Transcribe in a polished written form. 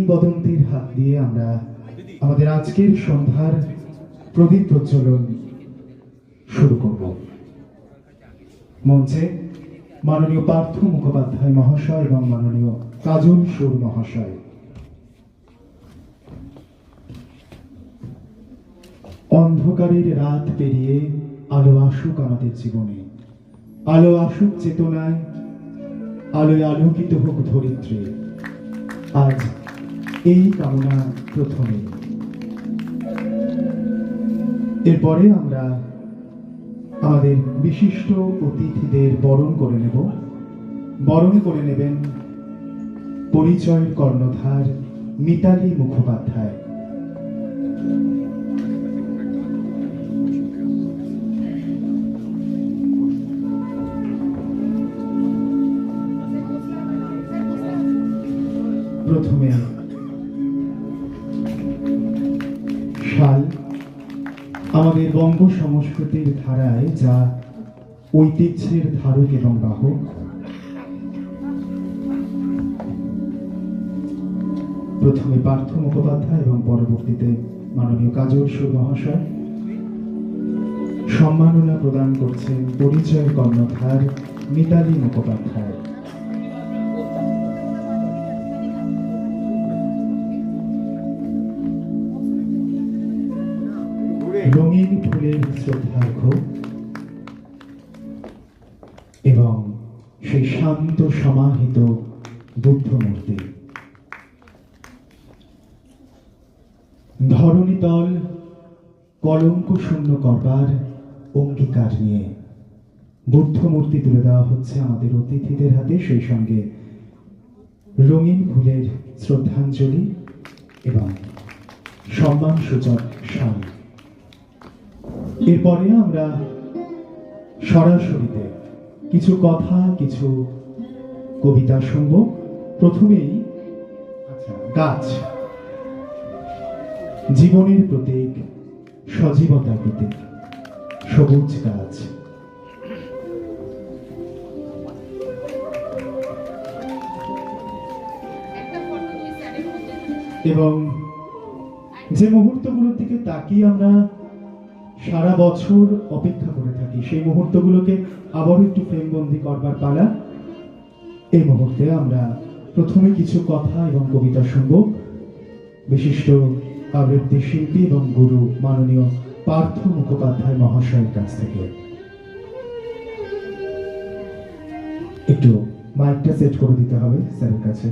কিংবদন্তির হাত দিয়ে আমরা আমাদের আজকের সন্ধ্যার প্রদীপ প্রজ্বলন শুরু করব। মঞ্চে মাননীয় পার্থ মুখোপাধ্যায় মহাশয় এবং মাননীয় কাজল সুর মহাশয়। অন্ধকারের রাত পেরিয়ে আলো আসুক আমাদের জীবনে, আলো আসুক চেতনায়, আলোয় আলোকিত হোক ধরিত্রী। আজ এই কামনা প্রথমে। এরপরে আমরা আমাদের বিশিষ্ট অতিথিদের বরণ করে নেব। বরণ করে নেবেন পরিচয়ের কর্ণধার মিতালী মুখোপাধ্যায়। প্রথমে শাল, আমাদের বঙ্গ সংস্কৃতির ধারায় যা ঐতিহ্যের ধারক এবং বাহক। প্রথমে পার্থ মুখোপাধ্যায় এবং পরবর্তীতে মাননীয় কাজল সুর মহাশয় সম্মাননা প্রদান করছেন পরিচয়ের কর্ণধার মিতালী মুখোপাধ্যায়। রঙিন ফুলের শ্রদ্ধার্ঘ এবং সেই শান্ত সমাহিত বুদ্ধ মূর্তি। ধরণীতল কলঙ্ক শূন্য করবার অঙ্গীকার নিয়ে বুদ্ধ মূর্তি তুলে দেওয়া হচ্ছে আমাদের অতিথিদের হাতে, সেই সঙ্গে রঙিন ফুলের শ্রদ্ধাঞ্জলি এবং সম্মানসূচক শাল। এরপরে আমরা সরাসরিতে কিছু কথা, কিছু কবিতা শুনব। প্রথমেই গাছ, জীবনের প্রতীক, সজীবতার প্রতীক, সবুজ গাছ। এবং যে মুহূর্তগুলোর দিকে তাকিয়ে আমরা সারা বছর অপেক্ষা করে থাকি, সেই মুহূর্তগুলোকে আবারও একটু ফ্রেমবন্দি করবার পালা। এই মুহূর্তে আমরা প্রথমে কিছু কথা এবং কবিতা শুনব বিশিষ্ট আবৃত্তি শিল্পী এবং গুরু মাননীয় পার্থ মুখোপাধ্যায় মহাশয়ের কাছ থেকে। একটু মাইকটা সেট করে দিতে হবে স্যারের কাছে।